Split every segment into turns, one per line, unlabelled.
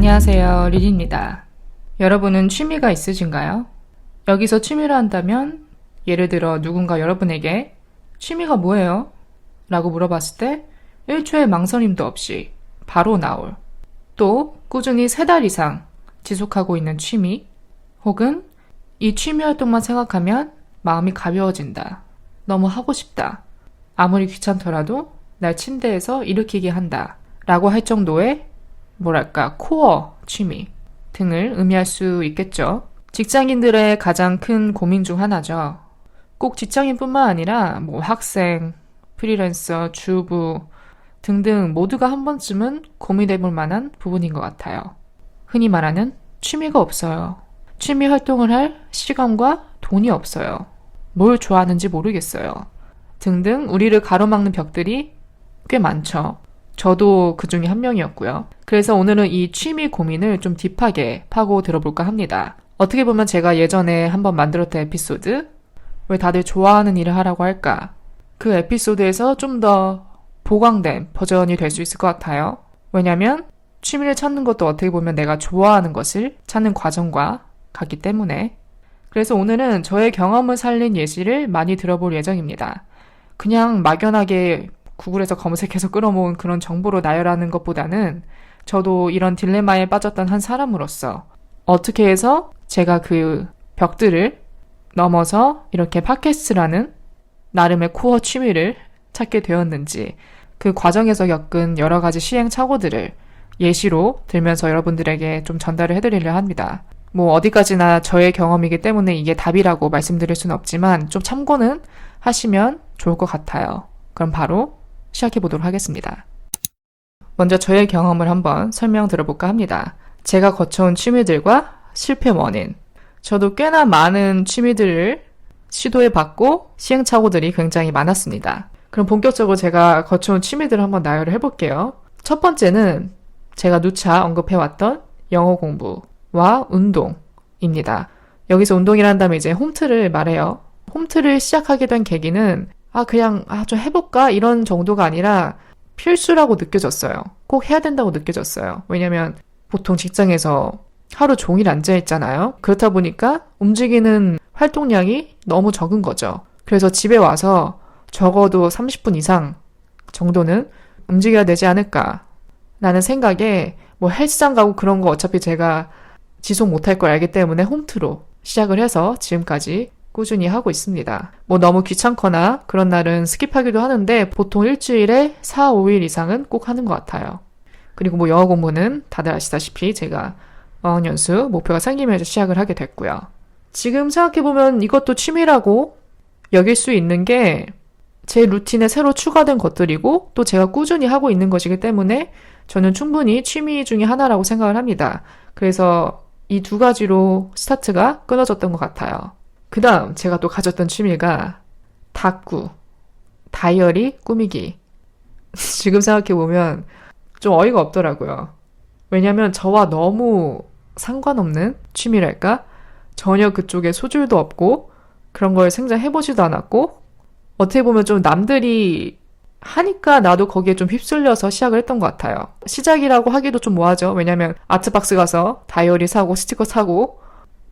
안녕하세요, 릴입니다. 여러분은 취미가 있으신가요? 여기서 취미를 한다면 예를 들어 누군가 여러분에게 취미가 뭐예요? 라고 물어봤을 때 1초의 망설임도 없이 바로 나올, 또 꾸준히 3달 이상 지속하고 있는 취미, 혹은 이 취미 활동만 생각하면 마음이 가벼워진다, 너무 하고 싶다, 아무리 귀찮더라도 날 침대에서 일으키게 한다 라고 할 정도의 코어 취미 등을 의미할 수 있겠죠. 직장인들의 가장 큰 고민 중 하나죠. 꼭 직장인뿐만 아니라 학생, 프리랜서, 주부 등등 모두가 한 번쯤은 고민해 볼 만한 부분인 것 같아요. 흔히 말하는 취미가 없어요. 취미 활동을 할 시간과 돈이 없어요. 뭘 좋아하는지 모르겠어요. 등등 우리를 가로막는 벽들이 꽤 많죠. 저도 그 중에 한 명이었고요. 그래서 오늘은 이 취미 고민을 좀 딥하게 파고 들어볼까 합니다. 어떻게 보면 제가 예전에 한번 만들었던 에피소드, 왜 다들 좋아하는 일을 하라고 할까? 그 에피소드에서 좀 더 보강된 버전이 될 수 있을 것 같아요. 왜냐면 취미를 찾는 것도 어떻게 보면 내가 좋아하는 것을 찾는 과정과 같기 때문에. 그래서 오늘은 저의 경험을 살린 예시를 많이 들어볼 예정입니다. 그냥 막연하게 구글에서 검색해서 끌어모은 그런 정보로 나열하는 것보다는 저도 이런 딜레마에 빠졌던 한 사람으로서 어떻게 해서 제가 그 벽들을 넘어서 이렇게 팟캐스트라는 나름의 코어 취미를 찾게 되었는지, 그 과정에서 겪은 여러 가지 시행착오들을 예시로 들면서 여러분들에게 좀 전달을 해드리려 합니다. 어디까지나 저의 경험이기 때문에 이게 답이라고 말씀드릴 수는 없지만 좀 참고는 하시면 좋을 것 같아요. 그럼 바로 시작해 보도록 하겠습니다. 먼저 저의 경험을 한번 설명 들어볼까 합니다. 제가 거쳐온 취미들과 실패 원인. 저도 꽤나 많은 취미들을 시도해봤고 시행착오들이 굉장히 많았습니다. 그럼 본격적으로 제가 거쳐온 취미들을 한번 나열을 해볼게요. 첫 번째는 제가 누차 언급해왔던 영어 공부와 운동입니다. 여기서 운동이란 다음에 이제 홈트를 말해요. 홈트를 시작하게 된 계기는 좀 해볼까? 이런 정도가 아니라 필수라고 느껴졌어요. 꼭 해야 된다고 느껴졌어요. 왜냐면 보통 직장에서 하루 종일 앉아있잖아요. 그렇다 보니까 움직이는 활동량이 너무 적은 거죠. 그래서 집에 와서 적어도 30분 이상 정도는 움직여야 되지 않을까 라는 생각에 헬스장 가고 그런 거 어차피 제가 지속 못할 걸 알기 때문에 홈트로 시작을 해서 지금까지 꾸준히 하고 있습니다. 너무 귀찮거나 그런 날은 스킵하기도 하는데 보통 일주일에 4, 5일 이상은 꼭 하는 것 같아요. 그리고 영어 공부는 다들 아시다시피 제가 어학연수 목표가 생기면서 시작을 하게 됐고요. 지금 생각해보면 이것도 취미라고 여길 수 있는 게 제 루틴에 새로 추가된 것들이고 또 제가 꾸준히 하고 있는 것이기 때문에 저는 충분히 취미 중에 하나라고 생각을 합니다. 그래서 이 두 가지로 스타트가 끊어졌던 것 같아요. 그 다음 제가 또 가졌던 취미가 다꾸, 다이어리 꾸미기. 지금 생각해보면 좀 어이가 없더라고요. 왜냐면 저와 너무 상관없는 취미랄까? 전혀 그쪽에 소질도 없고 그런 걸 생각해보지도 않았고 어떻게 보면 좀 남들이 하니까 나도 거기에 좀 휩쓸려서 시작을 했던 것 같아요. 시작이라고 하기도 좀 뭐하죠. 왜냐면 아트박스 가서 다이어리 사고 스티커 사고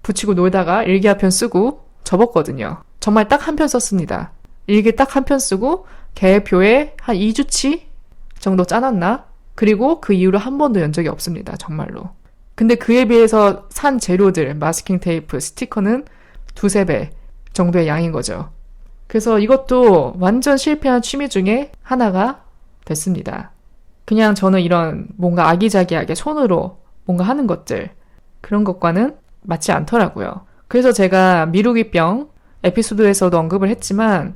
붙이고 놀다가 일기 한 편 쓰고 접었거든요. 정말 딱 한 편 썼습니다. 일기 딱 한 편 쓰고 계획표에 한 2주치 정도 짜놨나? 그리고 그 이후로 한 번도 연 적이 없습니다. 정말로. 근데 그에 비해서 산 재료들, 마스킹 테이프, 스티커는 2~3배 정도의 양인 거죠. 그래서 이것도 완전 실패한 취미 중에 하나가 됐습니다. 그냥 저는 이런 뭔가 아기자기하게 손으로 뭔가 하는 것들, 그런 것과는 맞지 않더라고요. 그래서 제가 미루기병 에피소드에서도 언급을 했지만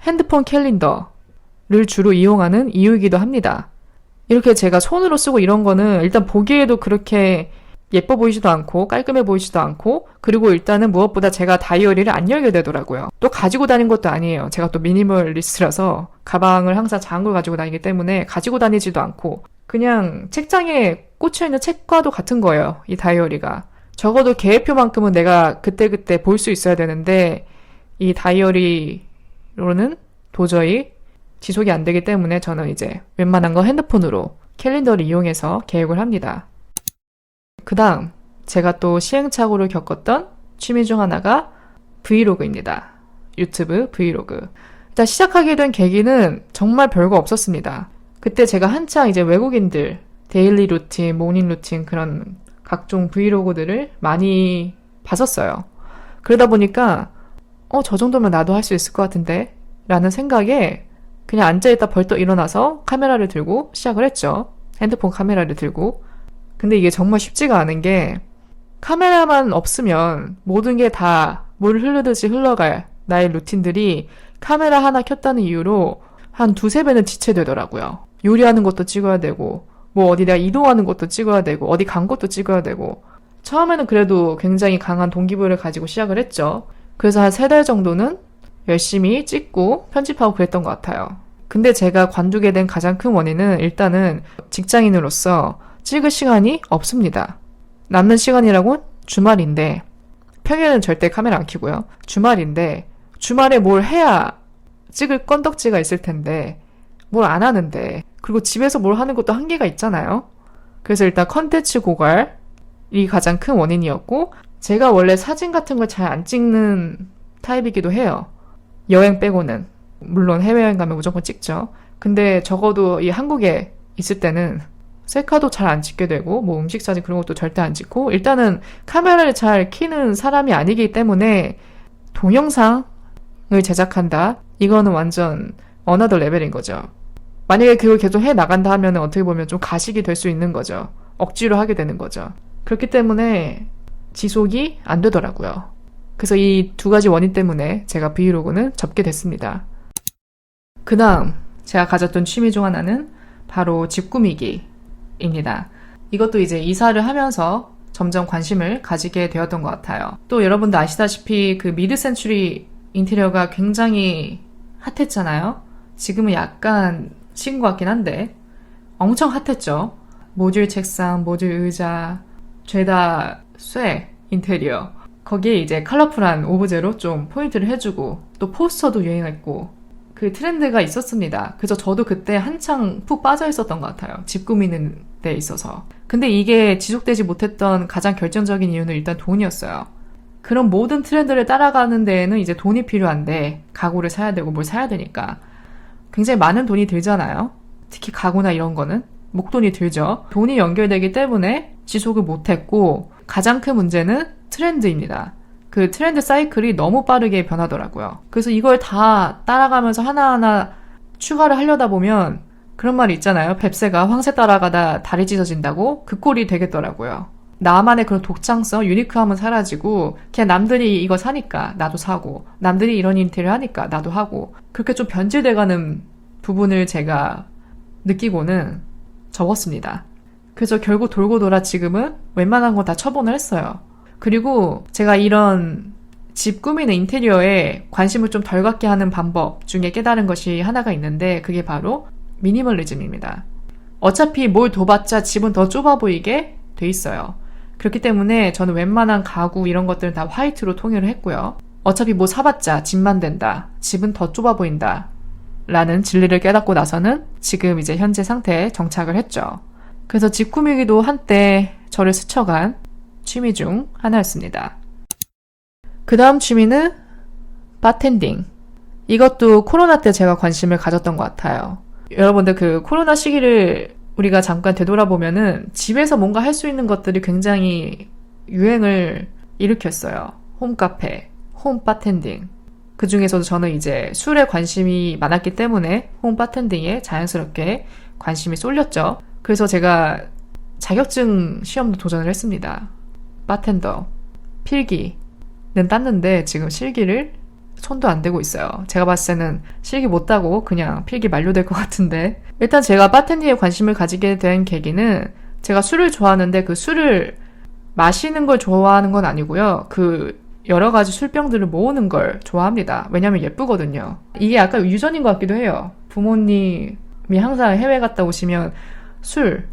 핸드폰 캘린더를 주로 이용하는 이유이기도 합니다. 이렇게 제가 손으로 쓰고 이런 거는 일단 보기에도 그렇게 예뻐 보이지도 않고 깔끔해 보이지도 않고, 그리고 일단은 무엇보다 제가 다이어리를 안 열게 되더라고요. 또 가지고 다닌 것도 아니에요. 제가 또 미니멀리스트라서 가방을 항상 작은 걸 가지고 다니기 때문에 가지고 다니지도 않고 그냥 책장에 꽂혀있는 책과도 같은 거예요. 이 다이어리가. 적어도 계획표만큼은 내가 그때그때 볼 수 있어야 되는데 이 다이어리로는 도저히 지속이 안 되기 때문에 저는 이제 웬만한 거 핸드폰으로 캘린더를 이용해서 계획을 합니다. 그 다음 제가 또 시행착오를 겪었던 취미 중 하나가 브이로그입니다. 유튜브 브이로그. 일단 시작하게 된 계기는 정말 별거 없었습니다. 그때 제가 한창 이제 외국인들 데일리 루틴, 모닝 루틴 그런 각종 브이로그들을 많이 봤었어요. 그러다 보니까 저 정도면 나도 할 수 있을 것 같은데 라는 생각에 그냥 앉아있다 벌떡 일어나서 카메라를 들고 시작을 했죠. 핸드폰 카메라를 들고. 근데 이게 정말 쉽지가 않은 게 카메라만 없으면 모든 게 다 물 흐르듯이 흘러갈 나의 루틴들이 카메라 하나 켰다는 이유로 한 두세 배는 지체되더라고요. 요리하는 것도 찍어야 되고 뭐 어디 내가 이동하는 것도 찍어야 되고 어디 간 것도 찍어야 되고 처음에는 그래도 굉장히 강한 동기부여를 가지고 시작을 했죠. 그래서 한 3달 정도는 열심히 찍고 편집하고 그랬던 것 같아요. 근데 제가 관두게 된 가장 큰 원인은 일단은 직장인으로서 찍을 시간이 없습니다. 남는 시간이라곤 주말인데 평일에는 절대 카메라 안 켜고요. 주말인데 주말에 뭘 해야 찍을 건덕지가 있을 텐데 뭘 안 하는데 그리고 집에서 뭘 하는 것도 한계가 있잖아요. 그래서 일단 컨텐츠 고갈이 가장 큰 원인이었고 제가 원래 사진 같은 걸 잘 안 찍는 타입이기도 해요. 여행 빼고는. 물론 해외여행 가면 무조건 찍죠. 근데 적어도 이 한국에 있을 때는 셀카도 잘 안 찍게 되고 뭐 음식 사진 그런 것도 절대 안 찍고 일단은 카메라를 잘 켜는 사람이 아니기 때문에 동영상을 제작한다? 이거는 완전 어나더 레벨인 거죠. 만약에 그걸 계속 해 나간다 하면 어떻게 보면 좀 가식이 될 수 있는 거죠. 억지로 하게 되는 거죠. 그렇기 때문에 지속이 안 되더라고요. 그래서 이 두 가지 원인 때문에 제가 브이로그는 접게 됐습니다. 그 다음 제가 가졌던 취미 중 하나는 바로 집 꾸미기입니다. 이것도 이제 이사를 하면서 점점 관심을 가지게 되었던 것 같아요. 또 여러분도 아시다시피 그 미드 센추리 인테리어가 굉장히 핫했잖아요. 지금은 약간 식은 것 같긴 한데 엄청 핫했죠. 모듈 책상, 모듈 의자, 죄다 쇠 인테리어. 거기에 이제 컬러풀한 오브제로 좀 포인트를 해주고 또 포스터도 유행했고 그 트렌드가 있었습니다. 그래서 저도 그때 한창 푹 빠져 있었던 것 같아요. 집 꾸미는 데 있어서. 근데 이게 지속되지 못했던 가장 결정적인 이유는 일단 돈이었어요. 그런 모든 트렌드를 따라가는 데에는 이제 돈이 필요한데 가구를 사야 되고 뭘 사야 되니까 굉장히 많은 돈이 들잖아요. 특히 가구나 이런 거는 목돈이 들죠. 돈이 연결되기 때문에 지속을 못했고 가장 큰 문제는 트렌드입니다. 그 트렌드 사이클이 너무 빠르게 변하더라고요. 그래서 이걸 다 따라가면서 하나하나 추가를 하려다 보면 그런 말이 있잖아요. 뱁새가 황새 따라가다 다리 찢어진다고 그 꼴이 되겠더라고요. 나만의 그런 독창성, 유니크함은 사라지고 그냥 남들이 이거 사니까 나도 사고 남들이 이런 인테리어 하니까 나도 하고 그렇게 좀 변질돼가는 부분을 제가 느끼고는 접었습니다. 그래서 결국 돌고 돌아 지금은 웬만한 거 다 처분을 했어요. 그리고 제가 이런 집 꾸미는 인테리어에 관심을 좀 덜 갖게 하는 방법 중에 깨달은 것이 하나가 있는데 그게 바로 미니멀리즘입니다. 어차피 뭘 둬봤자 집은 더 좁아 보이게 돼 있어요. 그렇기 때문에 저는 웬만한 가구 이런 것들은 다 화이트로 통일을 했고요. 어차피 뭐 사봤자 집만 된다. 집은 더 좁아 보인다. 라는 진리를 깨닫고 나서는 지금 이제 현재 상태에 정착을 했죠. 그래서 집 꾸미기도 한때 저를 스쳐간 취미 중 하나였습니다. 그 다음 취미는 바텐딩. 이것도 코로나 때 제가 관심을 가졌던 것 같아요. 여러분들 그 코로나 시기를 우리가 잠깐 되돌아보면은 집에서 뭔가 할 수 있는 것들이 굉장히 유행을 일으켰어요. 홈카페, 홈바텐딩. 그 중에서도 저는 이제 술에 관심이 많았기 때문에 홈바텐딩에 자연스럽게 관심이 쏠렸죠. 그래서 제가 자격증 시험도 도전을 했습니다. 바텐더, 필기는 땄는데 지금 실기를 손도 안 대고 있어요. 제가 봤을 때는 실기 못 따고 그냥 필기 만료될 것 같은데 일단 제가 바텐딩에 관심을 가지게 된 계기는 제가 술을 좋아하는데 그 술을 마시는 걸 좋아하는 건 아니고요. 그 여러 가지 술병들을 모으는 걸 좋아합니다. 왜냐면 예쁘거든요. 이게 약간 유전인 것 같기도 해요. 부모님이 항상 해외 갔다 오시면 술,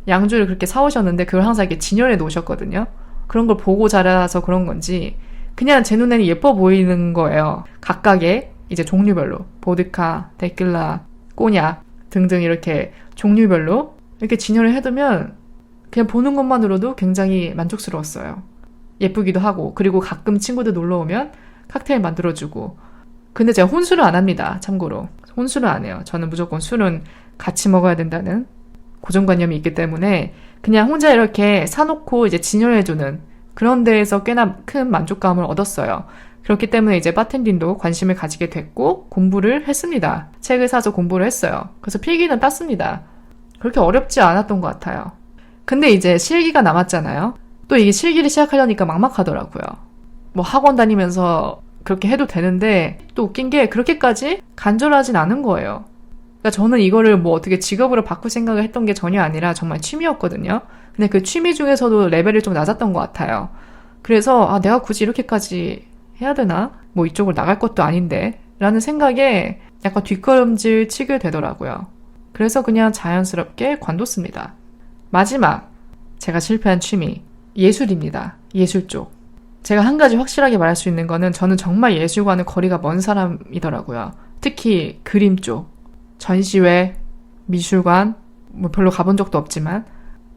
양주를 그렇게 사오셨는데 그걸 항상 이렇게 진열해 놓으셨거든요. 그런 걸 보고 자라서 그런 건지 그냥 제 눈에는 예뻐 보이는 거예요. 각각의 이제 종류별로 보드카, 데킬라, 꼬냑 등등 이렇게 종류별로 이렇게 진열을 해두면 그냥 보는 것만으로도 굉장히 만족스러웠어요. 예쁘기도 하고, 그리고 가끔 친구들 놀러 오면 칵테일 만들어주고. 근데 제가 혼술을 안 합니다. 참고로. 혼술은 안 해요. 저는 무조건 술은 같이 먹어야 된다는 고정관념이 있기 때문에 그냥 혼자 이렇게 사놓고 이제 진열해주는 그런 데에서 꽤나 큰 만족감을 얻었어요. 그렇기 때문에 이제 바텐딩도 관심을 가지게 됐고 공부를 했습니다. 책을 사서 공부를 했어요. 그래서 필기는 땄습니다. 그렇게 어렵지 않았던 것 같아요. 근데 이제 실기가 남았잖아요. 또 이게 실기를 시작하려니까 막막하더라고요. 뭐 학원 다니면서 그렇게 해도 되는데 또 웃긴 게 그렇게까지 간절하진 않은 거예요. 그러니까 저는 이거를 뭐 어떻게 직업으로 바꿀 생각을 했던 게 전혀 아니라 정말 취미였거든요. 근데 그 취미 중에서도 레벨이 좀 낮았던 것 같아요. 그래서 내가 굳이 이렇게까지 해야 되나? 뭐 이쪽으로 나갈 것도 아닌데 라는 생각에 약간 뒷걸음질 치게 되더라고요. 그래서 그냥 자연스럽게 관뒀습니다. 마지막 제가 실패한 취미 예술입니다. 예술 쪽. 제가 한 가지 확실하게 말할 수 있는 거는 저는 정말 예술과는 거리가 먼 사람이더라고요. 특히 그림 쪽. 전시회, 미술관, 뭐 별로 가본 적도 없지만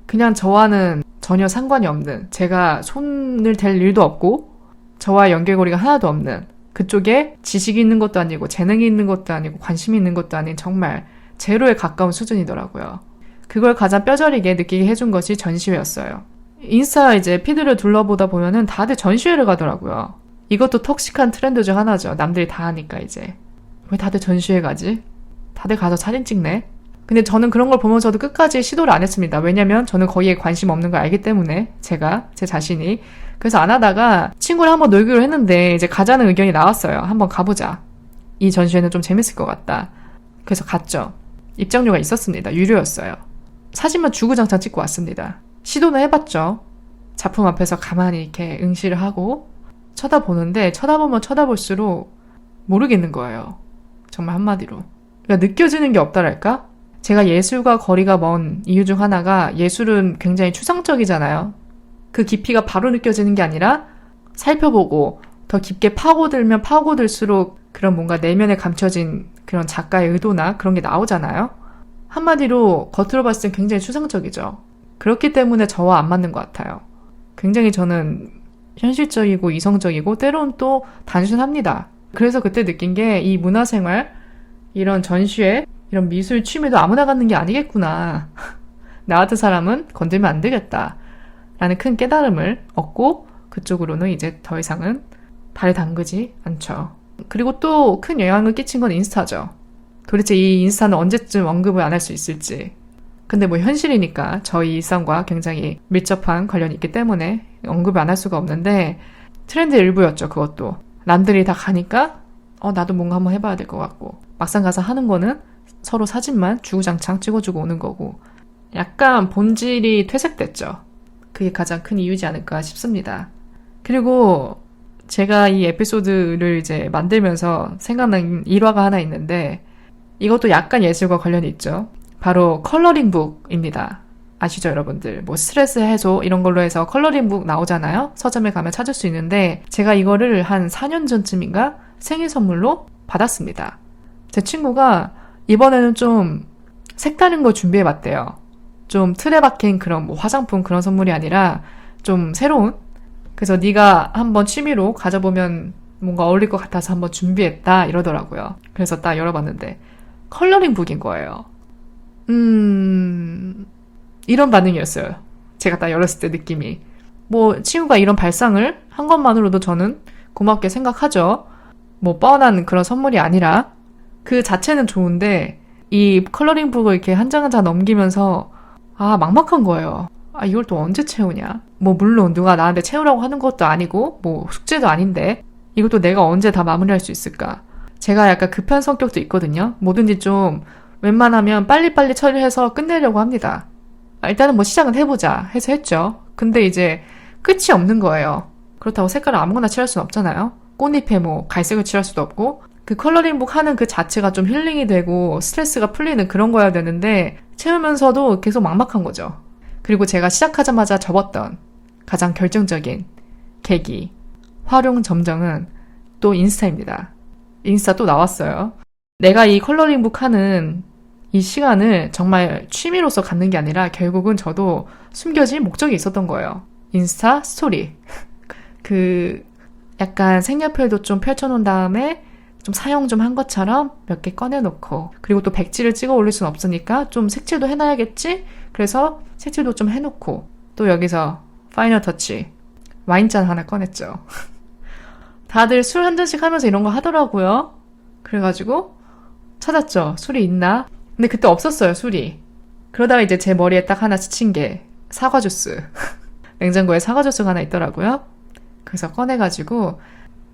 그냥 저와는 전혀 상관이 없는, 제가 손을 댈 일도 없고 저와 연결고리가 하나도 없는, 그쪽에 지식이 있는 것도 아니고 재능이 있는 것도 아니고 관심이 있는 것도 아닌 정말 제로에 가까운 수준이더라고요. 그걸 가장 뼈저리게 느끼게 해준 것이 전시회였어요. 인스타 이제 피드를 둘러보다 보면은 다들 전시회를 가더라고요. 이것도 톡식한 트렌드 중 하나죠. 남들이 다 하니까 이제. 왜 다들 전시회 가지? 다들 가서 사진 찍네? 근데 저는 그런 걸 보면서도 끝까지 시도를 안 했습니다. 왜냐면 저는 거기에 관심 없는 걸 알기 때문에 제 자신이. 그래서 안 하다가 친구를 한번 놀기로 했는데 이제 가자는 의견이 나왔어요. 한번 가보자. 이 전시회는 좀 재밌을 것 같다. 그래서 갔죠. 입장료가 있었습니다. 유료였어요. 사진만 주구장창 찍고 왔습니다. 시도는 해봤죠. 작품 앞에서 가만히 이렇게 응시를 하고 쳐다보는데 쳐다보면 쳐다볼수록 모르겠는 거예요. 정말 한마디로. 그러니까 느껴지는 게 없다랄까? 제가 예술과 거리가 먼 이유 중 하나가 예술은 굉장히 추상적이잖아요. 그 깊이가 바로 느껴지는 게 아니라 살펴보고 더 깊게 파고들면 파고들수록 그런 뭔가 내면에 감춰진 그런 작가의 의도나 그런 게 나오잖아요. 한마디로 겉으로 봤을 땐 굉장히 추상적이죠. 그렇기 때문에 저와 안 맞는 것 같아요. 굉장히 저는 현실적이고 이성적이고 때론 또 단순합니다. 그래서 그때 느낀 게 이 문화생활, 이런 전시회, 이런 미술 취미도 아무나 갖는 게 아니겠구나. 나 같은 사람은 건들면 안 되겠다. 라는 큰 깨달음을 얻고 그쪽으로는 이제 더 이상은 발을 담그지 않죠. 그리고 또 큰 영향을 끼친 건 인스타죠. 도대체 이 인스타는 언제쯤 언급을 안 할 수 있을지. 근데 뭐 현실이니까 저희 일상과 굉장히 밀접한 관련이 있기 때문에 언급을 안 할 수가 없는데 트렌드의 일부였죠. 그것도. 남들이 다 가니까 나도 뭔가 한번 해봐야 될 것 같고 막상 가서 하는 거는 서로 사진만 주구장창 찍어주고 오는 거고 약간 본질이 퇴색됐죠. 그게 가장 큰 이유지 않을까 싶습니다. 그리고 제가 이 에피소드를 이제 만들면서 생각난 일화가 하나 있는데 이것도 약간 예술과 관련이 있죠. 바로 컬러링북입니다. 아시죠, 여러분들? 뭐 스트레스 해소 이런 걸로 해서 컬러링북 나오잖아요. 서점에 가면 찾을 수 있는데 제가 이거를 한 4년 전쯤인가 생일 선물로 받았습니다. 제 친구가 이번에는 좀 색다른 거 준비해봤대요. 좀 틀에 박힌 그런 뭐 화장품 그런 선물이 아니라 좀 새로운. 그래서 네가 한번 취미로 가져보면 뭔가 어울릴 것 같아서 한번 준비했다 이러더라고요. 그래서 딱 열어봤는데 컬러링북인 거예요. 이런 반응이었어요. 제가 딱 열었을 때 느낌이. 뭐 친구가 이런 발상을 한 것만으로도 저는 고맙게 생각하죠. 뭐 뻔한 그런 선물이 아니라 그 자체는 좋은데 이 컬러링북을 이렇게 한 장 한 장 넘기면서 막막한 거예요. 이걸 또 언제 채우냐. 뭐 물론 누가 나한테 채우라고 하는 것도 아니고 뭐 숙제도 아닌데 이것도 내가 언제 다 마무리할 수 있을까. 제가 약간 급한 성격도 있거든요. 뭐든지 좀 웬만하면 빨리빨리 처리해서 끝내려고 합니다. 일단은 뭐 시작은 해보자 해서 했죠. 근데 이제 끝이 없는 거예요. 그렇다고 색깔을 아무거나 칠할 수는 없잖아요. 꽃잎에 뭐 갈색을 칠할 수도 없고 그 컬러링북 하는 그 자체가 좀 힐링이 되고 스트레스가 풀리는 그런 거여야 되는데 채우면서도 계속 막막한 거죠. 그리고 제가 시작하자마자 접었던 가장 결정적인 계기, 활용 점정은 또 인스타입니다. 인스타 또 나왔어요. 내가 이 컬러링북 하는 이 시간을 정말 취미로서 갖는 게 아니라 결국은 저도 숨겨진 목적이 있었던 거예요. 인스타 스토리. 약간 색연필도 좀 펼쳐놓은 다음에 좀 사용 좀 한 것처럼 몇 개 꺼내놓고, 그리고 또 백지를 찍어 올릴 순 없으니까 좀 색칠도 해놔야겠지? 그래서 색칠도 좀 해놓고, 또 여기서 파이널 터치. 와인잔 하나 꺼냈죠. 다들 술 한 잔씩 하면서 이런 거 하더라고요. 그래가지고 찾았죠. 술이 있나? 근데 그때 없었어요, 술이. 그러다가 이제 제 머리에 딱 하나 스친 게 사과 주스. 냉장고에 사과 주스가 하나 있더라고요. 그래서 꺼내가지고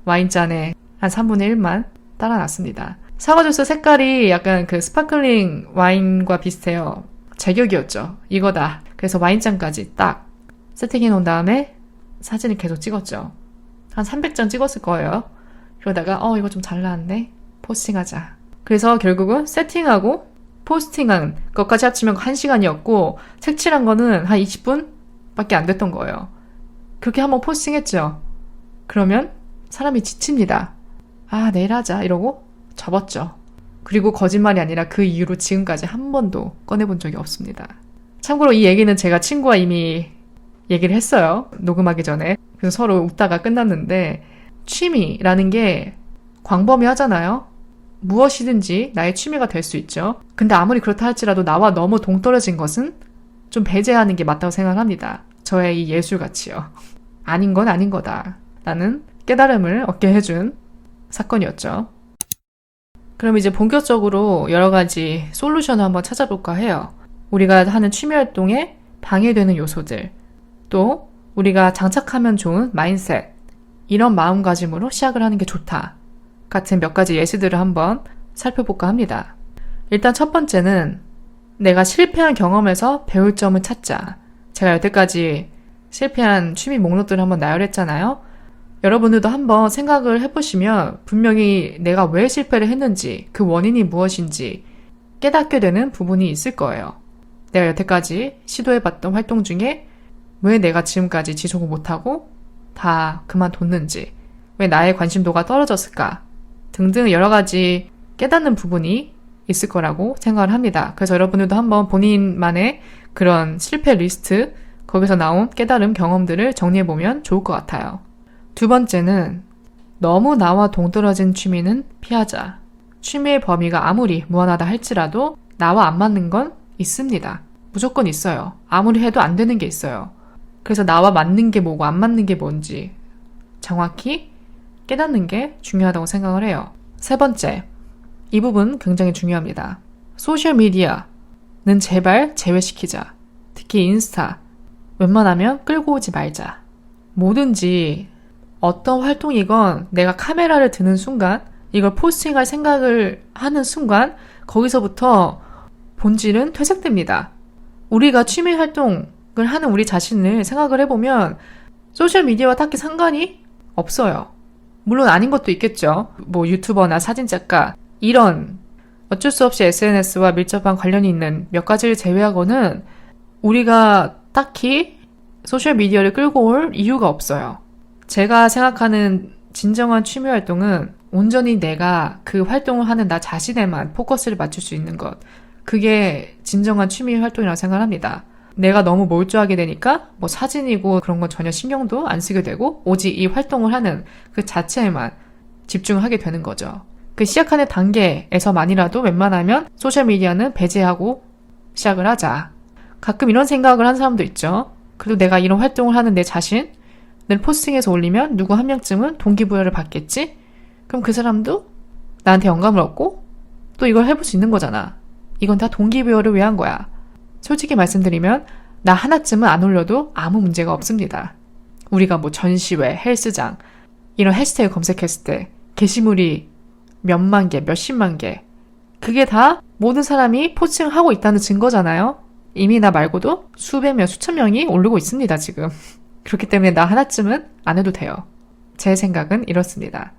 와인잔에 한 3분의 1만 따라놨습니다. 사과 주스 색깔이 약간 그 스파클링 와인과 비슷해요. 제격이었죠. 이거다. 그래서 와인잔까지 딱 세팅해 놓은 다음에 사진을 계속 찍었죠. 한 300장 찍었을 거예요. 그러다가 이거 좀 잘 나왔네. 포스팅하자. 그래서 결국은 세팅하고 포스팅한 것까지 합치면 1시간이었고 색칠한 거는 한 20분밖에 안 됐던 거예요. 그렇게 한번 포스팅했죠. 그러면 사람이 지칩니다. 내일 하자 이러고 접었죠. 그리고 거짓말이 아니라 그 이후로 지금까지 한 번도 꺼내본 적이 없습니다. 참고로 이 얘기는 제가 친구와 이미 얘기를 했어요. 녹음하기 전에. 그래서 서로 웃다가 끝났는데, 취미라는 게 광범위하잖아요. 무엇이든지 나의 취미가 될 수 있죠. 근데 아무리 그렇다 할지라도 나와 너무 동떨어진 것은 좀 배제하는 게 맞다고 생각합니다. 저의 이 예술가치요. 아닌 건 아닌 거다 라는 깨달음을 얻게 해준 사건이었죠. 그럼 이제 본격적으로 여러 가지 솔루션을 한번 찾아볼까 해요. 우리가 하는 취미 활동에 방해되는 요소들, 또 우리가 장착하면 좋은 마인드셋, 이런 마음가짐으로 시작을 하는 게 좋다 같은 몇 가지 예시들을 한번 살펴볼까 합니다. 일단 첫 번째는 내가 실패한 경험에서 배울 점을 찾자. 제가 여태까지 실패한 취미 목록들을 한번 나열했잖아요. 여러분들도 한번 생각을 해보시면 분명히 내가 왜 실패를 했는지, 그 원인이 무엇인지 깨닫게 되는 부분이 있을 거예요. 내가 여태까지 시도해봤던 활동 중에 왜 내가 지금까지 지속을 못하고 다 그만뒀는지, 왜 나의 관심도가 떨어졌을까 등등 여러 가지 깨닫는 부분이 있을 거라고 생각을 합니다. 그래서 여러분들도 한번 본인만의 그런 실패 리스트, 거기서 나온 깨달음 경험들을 정리해보면 좋을 것 같아요. 두 번째는 너무 나와 동떨어진 취미는 피하자. 취미의 범위가 아무리 무한하다 할지라도 나와 안 맞는 건 있습니다. 무조건 있어요. 아무리 해도 안 되는 게 있어요. 그래서 나와 맞는 게 뭐고 안 맞는 게 뭔지 정확히 깨닫는 게 중요하다고 생각을 해요. 세 번째, 이 부분 굉장히 중요합니다. 소셜미디어는 제발 제외시키자. 특히 인스타, 웬만하면 끌고 오지 말자. 뭐든지 어떤 활동이건 내가 카메라를 드는 순간, 이걸 포스팅할 생각을 하는 순간 거기서부터 본질은 퇴색됩니다. 우리가 취미 활동을 하는 우리 자신을 생각을 해보면 소셜미디어와 딱히 상관이 없어요. 물론 아닌 것도 있겠죠. 뭐 유튜버나 사진작가, 이런 어쩔 수 없이 SNS와 밀접한 관련이 있는 몇 가지를 제외하고는 우리가 딱히 소셜미디어를 끌고 올 이유가 없어요. 제가 생각하는 진정한 취미 활동은 온전히 내가 그 활동을 하는 나 자신에만 포커스를 맞출 수 있는 것. 그게 진정한 취미 활동이라고 생각합니다. 내가 너무 몰두하게 되니까 뭐 사진이고 그런 건 전혀 신경도 안 쓰게 되고 오직 이 활동을 하는 그 자체에만 집중하게 되는 거죠. 그 시작하는 단계에서만이라도 웬만하면 소셜미디어는 배제하고 시작을 하자. 가끔 이런 생각을 한 사람도 있죠. 그래도 내가 이런 활동을 하는 내 자신을 포스팅해서 올리면 누구 한 명쯤은 동기부여를 받겠지? 그럼 그 사람도 나한테 영감을 얻고 또 이걸 해볼 수 있는 거잖아. 이건 다 동기부여를 위한 거야. 솔직히 말씀드리면 나 하나쯤은 안 올려도 아무 문제가 없습니다. 우리가 뭐 전시회, 헬스장 이런 해시태그 검색했을 때 게시물이 몇만 개, 몇십만 개, 그게 다 모든 사람이 포스팅을 하고 있다는 증거잖아요. 이미 나 말고도 수백 명, 수천 명이 올리고 있습니다, 지금. 그렇기 때문에 나 하나쯤은 안 해도 돼요. 제 생각은 이렇습니다.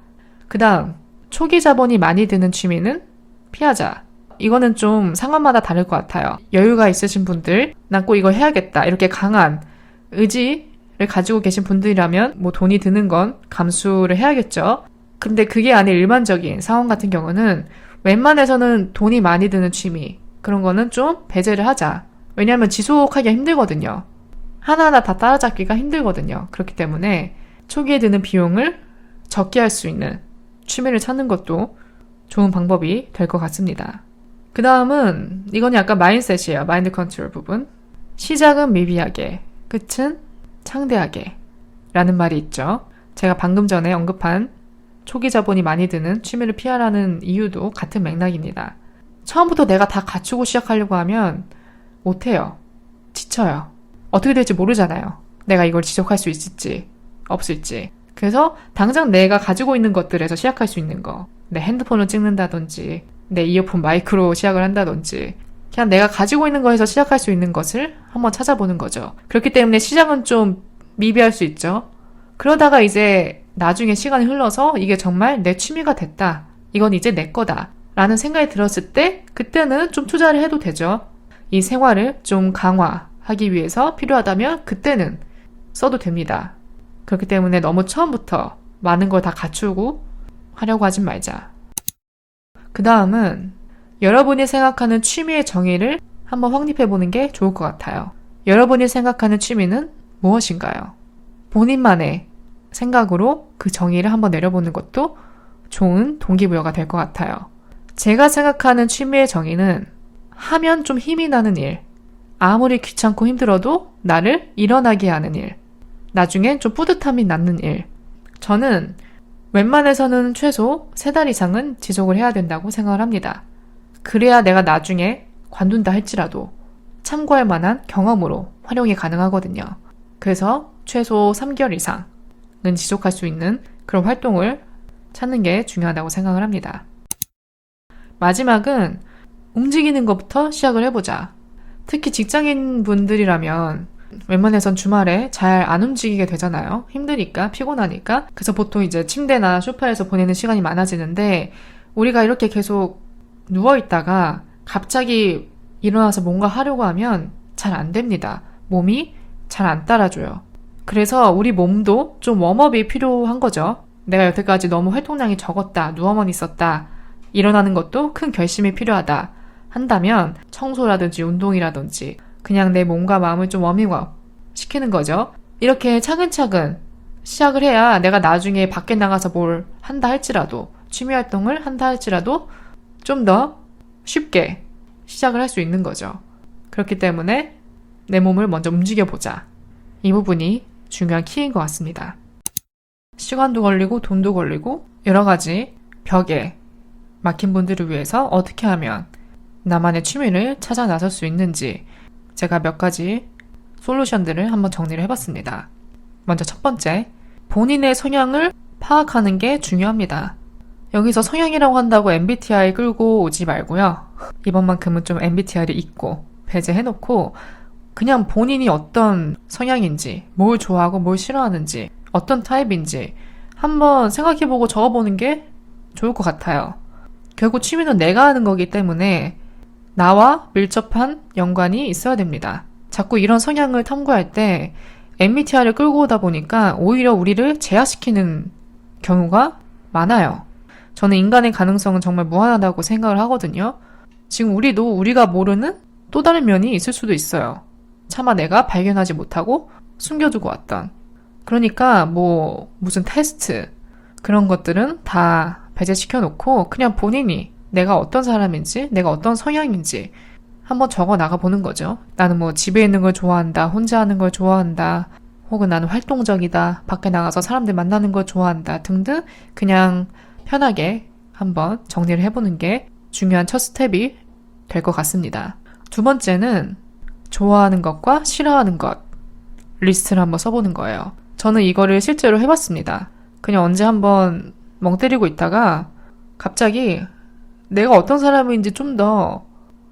그 다음, 초기 자본이 많이 드는 취미는 피하자. 이거는 좀 상황마다 다를 것 같아요. 여유가 있으신 분들, 난 꼭 이거 해야겠다, 이렇게 강한 의지를 가지고 계신 분들이라면 뭐 돈이 드는 건 감수를 해야겠죠. 근데 그게 아닌 일반적인 상황 같은 경우는 웬만해서는 돈이 많이 드는 취미, 그런 거는 좀 배제를 하자. 왜냐하면 지속하기가 힘들거든요. 하나하나 다 따라잡기가 힘들거든요. 그렇기 때문에 초기에 드는 비용을 적게 할 수 있는 취미를 찾는 것도 좋은 방법이 될 것 같습니다. 그 다음은 이건 약간 마인드셋이에요. 마인드 컨트롤 부분. 시작은 미비하게, 끝은 창대하게 라는 말이 있죠. 제가 방금 전에 언급한 초기 자본이 많이 드는 취미를 피하라는 이유도 같은 맥락입니다. 처음부터 내가 다 갖추고 시작하려고 하면 못해요. 지쳐요. 어떻게 될지 모르잖아요. 내가 이걸 지속할 수 있을지 없을지. 그래서 당장 내가 가지고 있는 것들에서 시작할 수 있는 거, 내 핸드폰을 찍는다든지 내 이어폰 마이크로 시작을 한다든지 그냥 내가 가지고 있는 거에서 시작할 수 있는 것을 한번 찾아보는 거죠. 그렇기 때문에 시작은 좀 미비할 수 있죠. 그러다가 이제 나중에 시간이 흘러서 이게 정말 내 취미가 됐다. 이건 이제 내 거다. 라는 생각이 들었을 때 그때는 좀 투자를 해도 되죠. 이 생활을 좀 강화하기 위해서 필요하다면 그때는 써도 됩니다. 그렇기 때문에 너무 처음부터 많은 걸 다 갖추고 하려고 하진 말자. 그 다음은 여러분이 생각하는 취미의 정의를 한번 확립해보는 게 좋을 것 같아요. 여러분이 생각하는 취미는 무엇인가요? 본인만의 생각으로 그 정의를 한번 내려보는 것도 좋은 동기부여가 될 것 같아요. 제가 생각하는 취미의 정의는 하면 좀 힘이 나는 일, 아무리 귀찮고 힘들어도 나를 일어나게 하는 일, 나중엔 좀 뿌듯함이 남는 일. 저는 웬만해서는 최소 3달 이상은 지속을 해야 된다고 생각을 합니다. 그래야 내가 나중에 관둔다 할지라도 참고할 만한 경험으로 활용이 가능하거든요. 그래서 최소 3개월 이상은 지속할 수 있는 그런 활동을 찾는 게 중요하다고 생각을 합니다. 마지막은 움직이는 것부터 시작을 해보자. 특히 직장인 분들이라면 웬만해선 주말에 잘 안 움직이게 되잖아요. 힘드니까, 피곤하니까. 그래서 보통 이제 침대나 소파에서 보내는 시간이 많아지는데 우리가 이렇게 계속 누워있다가 갑자기 일어나서 뭔가 하려고 하면 잘 안 됩니다. 몸이 잘 안 따라줘요. 그래서 우리 몸도 좀 웜업이 필요한 거죠. 내가 여태까지 너무 활동량이 적었다, 누워만 있었다, 일어나는 것도 큰 결심이 필요하다 한다면 청소라든지 운동이라든지 그냥 내 몸과 마음을 좀 워밍업 시키는 거죠. 이렇게 차근차근 시작을 해야 내가 나중에 밖에 나가서 뭘 한다 할지라도, 취미 활동을 한다 할지라도 좀 더 쉽게 시작을 할 수 있는 거죠. 그렇기 때문에 내 몸을 먼저 움직여보자. 이 부분이 중요한 키인 것 같습니다. 시간도 걸리고 돈도 걸리고 여러 가지 벽에 막힌 분들을 위해서 어떻게 하면 나만의 취미를 찾아 나설 수 있는지 제가 몇 가지 솔루션들을 한번 정리를 해봤습니다. 먼저 첫 번째, 본인의 성향을 파악하는 게 중요합니다. 여기서 성향이라고 한다고 MBTI 끌고 오지 말고요. 이번만큼은 좀 MBTI를 잊고 배제해놓고 그냥 본인이 어떤 성향인지, 뭘 좋아하고 뭘 싫어하는지, 어떤 타입인지 한번 생각해보고 적어보는 게 좋을 것 같아요. 결국 취미는 내가 하는 거기 때문에 나와 밀접한 연관이 있어야 됩니다. 자꾸 이런 성향을 탐구할 때 MBTI를 끌고 오다 보니까 오히려 우리를 제약시키는 경우가 많아요. 저는 인간의 가능성은 정말 무한하다고 생각을 하거든요. 지금 우리도 우리가 모르는 또 다른 면이 있을 수도 있어요. 차마 내가 발견하지 못하고 숨겨두고 왔던. 그러니까 무슨 테스트 그런 것들은 다 배제시켜 놓고 그냥 본인이 내가 어떤 사람인지, 내가 어떤 성향인지 한번 적어 나가보는 거죠. 나는 집에 있는 걸 좋아한다, 혼자 하는 걸 좋아한다, 혹은 나는 활동적이다, 밖에 나가서 사람들 만나는 걸 좋아한다 등등 그냥 편하게 한번 정리를 해보는 게 중요한 첫 스텝이 될 것 같습니다. 두 번째는 좋아하는 것과 싫어하는 것 리스트를 한번 써보는 거예요. 저는 이거를 실제로 해봤습니다. 그냥 언제 한번 멍 때리고 있다가 갑자기 내가 어떤 사람인지 좀 더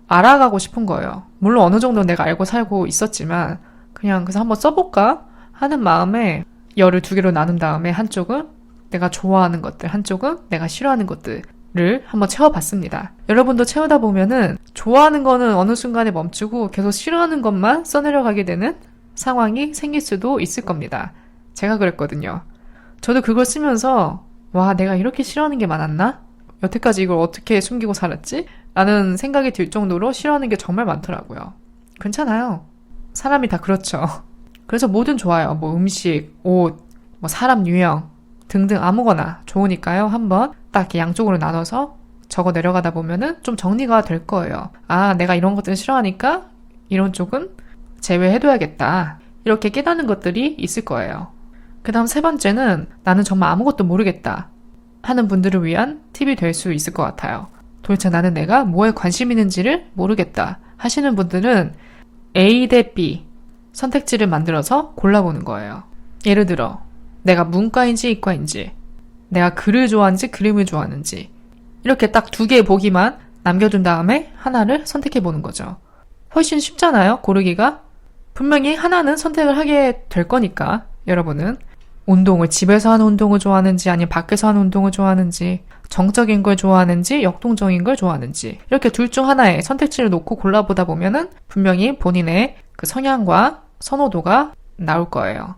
알아가고 싶은 거예요. 물론 어느 정도 내가 알고 살고 있었지만 그냥 그래서 한번 써볼까 하는 마음에 열을 2개로 나눈 다음에 한쪽은 내가 좋아하는 것들, 한쪽은 내가 싫어하는 것들을 한번 채워봤습니다. 여러분도 채우다 보면은 좋아하는 거는 어느 순간에 멈추고 계속 싫어하는 것만 써내려가게 되는 상황이 생길 수도 있을 겁니다. 제가 그랬거든요. 저도 그걸 쓰면서 와, 내가 이렇게 싫어하는 게 많았나? 여태까지 이걸 어떻게 숨기고 살았지? 라는 생각이 들 정도로 싫어하는 게 정말 많더라고요. 괜찮아요. 사람이 다 그렇죠. 그래서 뭐든 좋아요. 뭐 음식, 옷, 뭐 사람 유형 등등 아무거나 좋으니까요. 한번 딱 이렇게 양쪽으로 나눠서 적어 내려가다 보면은 좀 정리가 될 거예요. 아, 내가 이런 것들은 싫어하니까 이런 쪽은 제외해둬야겠다. 이렇게 깨닫는 것들이 있을 거예요. 그 다음 세 번째는 나는 정말 아무것도 모르겠다 하는 분들을 위한 팁이 될 수 있을 것 같아요. 도대체 나는 내가 뭐에 관심 있는지를 모르겠다 하시는 분들은 A 대 B 선택지를 만들어서 골라보는 거예요. 예를 들어 내가 문과인지 이과인지, 내가 글을 좋아하는지 그림을 좋아하는지 이렇게 딱 두 개의 보기만 남겨둔 다음에 하나를 선택해보는 거죠. 훨씬 쉽잖아요, 고르기가. 분명히 하나는 선택을 하게 될 거니까 여러분은 운동을 집에서 하는 운동을 좋아하는지 아니면 밖에서 하는 운동을 좋아하는지, 정적인 걸 좋아하는지 역동적인 걸 좋아하는지 이렇게 둘 중 하나의 선택지를 놓고 골라보다 보면은 분명히 본인의 그 성향과 선호도가 나올 거예요.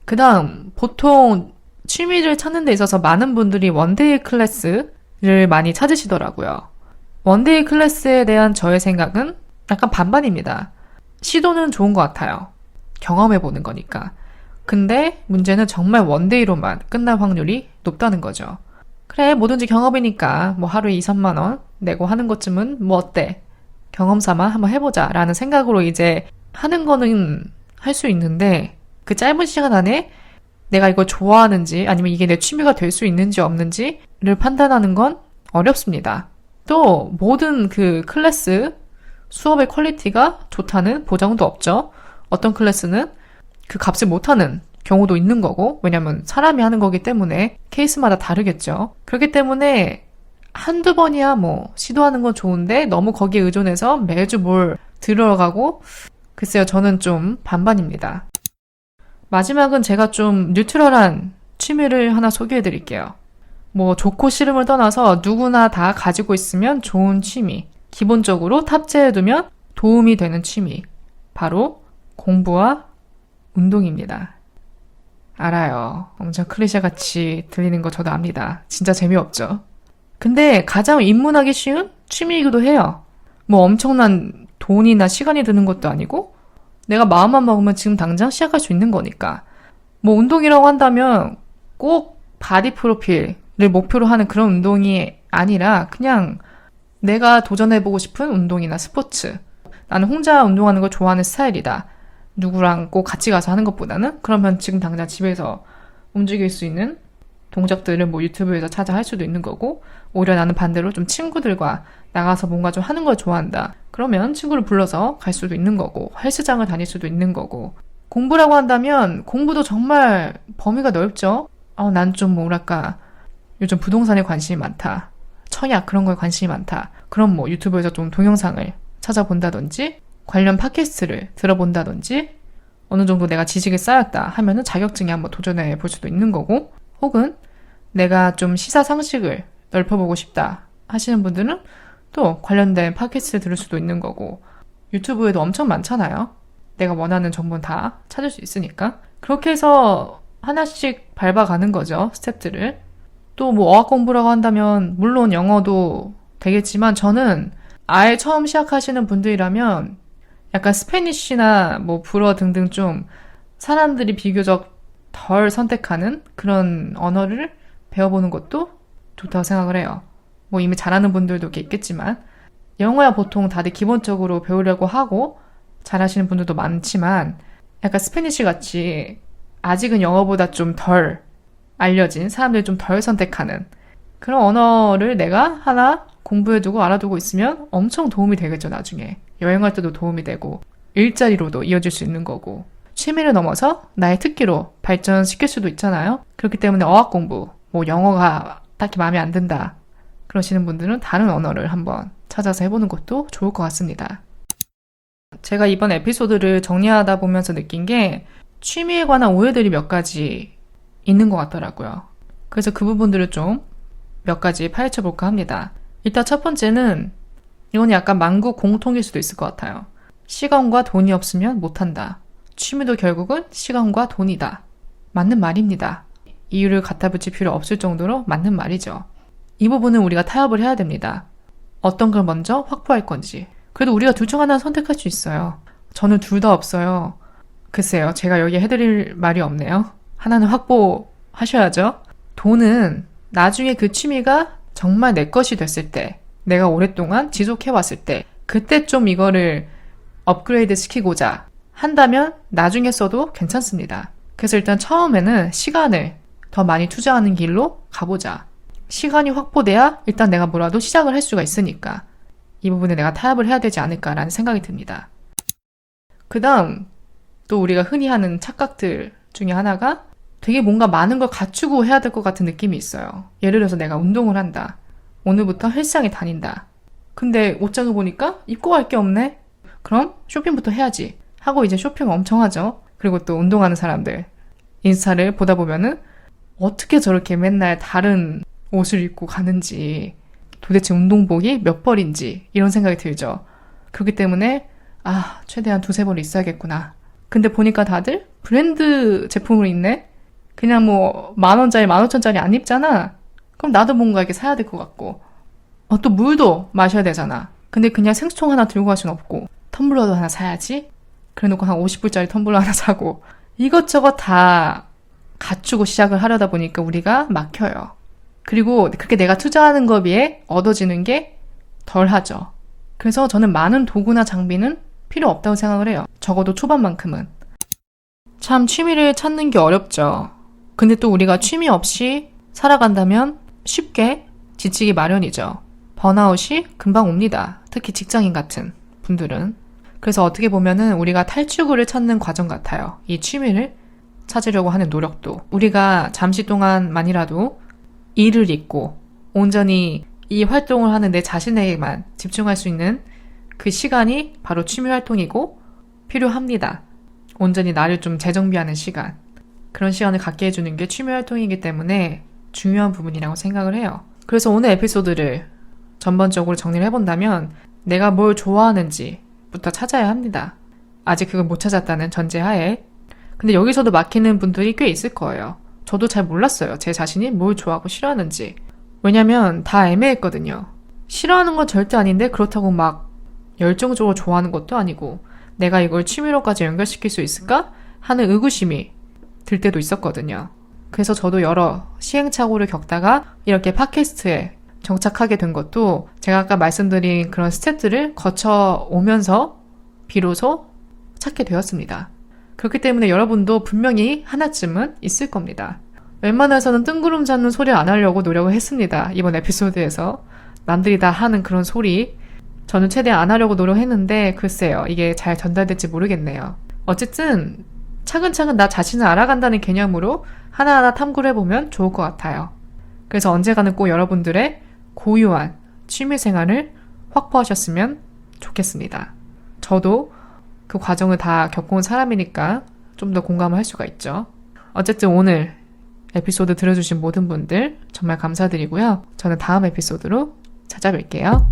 그 다음 보통 취미를 찾는 데 있어서 많은 분들이 원데이 클래스를 많이 찾으시더라고요. 원데이 클래스에 대한 저의 생각은 약간 반반입니다. 시도는 좋은 것 같아요. 경험해보는 거니까. 근데 문제는 정말 원데이로만 끝날 확률이 높다는 거죠. 그래, 뭐든지 경험이니까 뭐 하루에 2, 3만 원 내고 하는 것쯤은 뭐 어때? 경험 삼아 한번 해보자 라는 생각으로 이제 하는 거는 할 수 있는데 그 짧은 시간 안에 내가 이걸 좋아하는지 아니면 이게 내 취미가 될 수 있는지 없는지를 판단하는 건 어렵습니다. 또 모든 그 클래스 수업의 퀄리티가 좋다는 보장도 없죠. 어떤 클래스는 그 값을 못하는 경우도 있는 거고, 왜냐면 사람이 하는 거기 때문에 케이스마다 다르겠죠. 그렇기 때문에 한두 번이야 뭐 시도하는 건 좋은데 너무 거기에 의존해서 매주 뭘 들어가고, 글쎄요, 저는 좀 반반입니다. 마지막은 제가 좀 뉴트럴한 취미를 하나 소개해 드릴게요. 뭐 좋고 싫음을 떠나서 누구나 다 가지고 있으면 좋은 취미, 기본적으로 탑재해두면 도움이 되는 취미, 바로 공부와 운동입니다. 알아요. 엄청 클리셰같이 들리는 거 저도 압니다. 진짜 재미없죠. 근데 가장 입문하기 쉬운 취미이기도 해요. 뭐 엄청난 돈이나 시간이 드는 것도 아니고 내가 마음만 먹으면 지금 당장 시작할 수 있는 거니까. 뭐 운동이라고 한다면 꼭 바디 프로필을 목표로 하는 그런 운동이 아니라 그냥 내가 도전해보고 싶은 운동이나 스포츠. 나는 혼자 운동하는 걸 좋아하는 스타일이다. 누구랑 꼭 같이 가서 하는 것보다는 그러면 지금 당장 집에서 움직일 수 있는 동작들을 뭐 유튜브에서 찾아 할 수도 있는 거고, 오히려 나는 반대로 좀 친구들과 나가서 뭔가 좀 하는 걸 좋아한다. 그러면 친구를 불러서 갈 수도 있는 거고, 헬스장을 다닐 수도 있는 거고, 공부라고 한다면 공부도 정말 범위가 넓죠. 난 좀 뭐랄까 요즘 부동산에 관심이 많다. 청약 그런 거에 관심이 많다. 그럼 뭐 유튜브에서 좀 동영상을 찾아본다든지 관련 팟캐스트를 들어본다든지 어느 정도 내가 지식이 쌓였다 하면은 자격증에 한번 도전해 볼 수도 있는 거고, 혹은 내가 좀 시사상식을 넓혀보고 싶다 하시는 분들은 또 관련된 팟캐스트를 들을 수도 있는 거고, 유튜브에도 엄청 많잖아요. 내가 원하는 정보는 다 찾을 수 있으니까. 그렇게 해서 하나씩 밟아가는 거죠, 스텝들을. 또 뭐 어학 공부라고 한다면 물론 영어도 되겠지만, 저는 아예 처음 시작하시는 분들이라면 약간 스페니쉬나 뭐 불어 등등 좀 사람들이 비교적 덜 선택하는 그런 언어를 배워보는 것도 좋다고 생각을 해요. 뭐 이미 잘하는 분들도 있겠지만, 영어야 보통 다들 기본적으로 배우려고 하고 잘하시는 분들도 많지만, 약간 스페니쉬 같이 아직은 영어보다 좀 덜 알려진, 사람들이 좀 덜 선택하는 그런 언어를 내가 하나 공부해두고 알아두고 있으면 엄청 도움이 되겠죠, 나중에. 여행할 때도 도움이 되고 일자리로도 이어질 수 있는 거고, 취미를 넘어서 나의 특기로 발전시킬 수도 있잖아요. 그렇기 때문에 어학 공부, 뭐 영어가 딱히 마음에 안 든다 그러시는 분들은 다른 언어를 한번 찾아서 해보는 것도 좋을 것 같습니다. 제가 이번 에피소드를 정리하다 보면서 느낀 게 취미에 관한 오해들이 몇 가지 있는 것 같더라고요. 그래서 그 부분들을 좀 몇 가지 파헤쳐 볼까 합니다. 일단 첫 번째는, 이건 약간 만국 공통일 수도 있을 것 같아요. 시간과 돈이 없으면 못한다. 취미도 결국은 시간과 돈이다. 맞는 말입니다. 이유를 갖다 붙일 필요 없을 정도로 맞는 말이죠. 이 부분은 우리가 타협을 해야 됩니다. 어떤 걸 먼저 확보할 건지. 그래도 우리가 둘 중 하나 선택할 수 있어요. 저는 둘 다 없어요. 글쎄요, 제가 여기 해드릴 말이 없네요. 하나는 확보하셔야죠. 돈은 나중에 그 취미가 정말 내 것이 됐을 때, 내가 오랫동안 지속해왔을 때, 그때 좀 이거를 업그레이드 시키고자 한다면 나중에 써도 괜찮습니다. 그래서 일단 처음에는 시간을 더 많이 투자하는 길로 가보자. 시간이 확보돼야 일단 내가 뭐라도 시작을 할 수가 있으니까 이 부분에 내가 타협을 해야 되지 않을까라는 생각이 듭니다. 그 다음 또 우리가 흔히 하는 착각들 중에 하나가 되게 뭔가 많은 걸 갖추고 해야 될 것 같은 느낌이 있어요. 예를 들어서 내가 운동을 한다. 오늘부터 헬스장에 다닌다. 근데 옷장을 보니까 입고 갈 게 없네? 그럼 쇼핑부터 해야지 하고 이제 쇼핑 엄청 하죠. 그리고 또 운동하는 사람들 인스타를 보다 보면은 어떻게 저렇게 맨날 다른 옷을 입고 가는지, 도대체 운동복이 몇 벌인지 이런 생각이 들죠. 그렇기 때문에 최대한 두세 벌 있어야겠구나. 근데 보니까 다들 브랜드 제품을 입네? 그냥 뭐 10,000원짜리 15,000원짜리 안 입잖아. 그럼 나도 뭔가 이렇게 사야 될 것 같고, 또 물도 마셔야 되잖아. 근데 그냥 생수통 하나 들고 갈 순 없고, 텀블러도 하나 사야지. 그래놓고 한 50불짜리 텀블러 하나 사고, 이것저것 다 갖추고 시작을 하려다 보니까 우리가 막혀요. 그리고 그렇게 내가 투자하는 거에 비해 얻어지는 게 덜하죠. 그래서 저는 많은 도구나 장비는 필요 없다고 생각을 해요. 적어도 초반만큼은. 참 취미를 찾는 게 어렵죠. 근데 또 우리가 취미 없이 살아간다면 쉽게 지치기 마련이죠. 번아웃이 금방 옵니다. 특히 직장인 같은 분들은. 그래서 어떻게 보면은 우리가 탈출구를 찾는 과정 같아요. 이 취미를 찾으려고 하는 노력도. 우리가 잠시 동안만이라도 일을 잊고 온전히 이 활동을 하는 내 자신에게만 집중할 수 있는 그 시간이 바로 취미 활동이고 필요합니다. 온전히 나를 좀 재정비하는 시간. 그런 시간을 갖게 해주는 게 취미 활동이기 때문에 중요한 부분이라고 생각을 해요. 그래서 오늘 에피소드를 전반적으로 정리를 해본다면 내가 뭘 좋아하는지부터 찾아야 합니다. 아직 그걸 못 찾았다는 전제하에. 근데 여기서도 막히는 분들이 꽤 있을 거예요. 저도 잘 몰랐어요. 제 자신이 뭘 좋아하고 싫어하는지. 왜냐면 다 애매했거든요. 싫어하는 건 절대 아닌데 그렇다고 막 열정적으로 좋아하는 것도 아니고 내가 이걸 취미로까지 연결시킬 수 있을까? 하는 의구심이 들 때도 있었거든요. 그래서 저도 여러 시행착오를 겪다가 이렇게 팟캐스트에 정착하게 된 것도 제가 아까 말씀드린 그런 스텝들을 거쳐오면서 비로소 찾게 되었습니다. 그렇기 때문에 여러분도 분명히 하나쯤은 있을 겁니다. 웬만해서는 뜬구름 잡는 소리 안 하려고 노력을 했습니다. 이번 에피소드에서. 남들이 다 하는 그런 소리 저는 최대한 안 하려고 노력했는데 글쎄요. 이게 잘 전달될지 모르겠네요. 어쨌든 차근차근 나 자신을 알아간다는 개념으로 하나하나 탐구를 해보면 좋을 것 같아요. 그래서 언젠가는 꼭 여러분들의 고유한 취미생활을 확보하셨으면 좋겠습니다. 저도 그 과정을 다 겪어온 사람이니까 좀 더 공감을 할 수가 있죠. 어쨌든 오늘 에피소드 들어주신 모든 분들 정말 감사드리고요. 저는 다음 에피소드로 찾아뵐게요.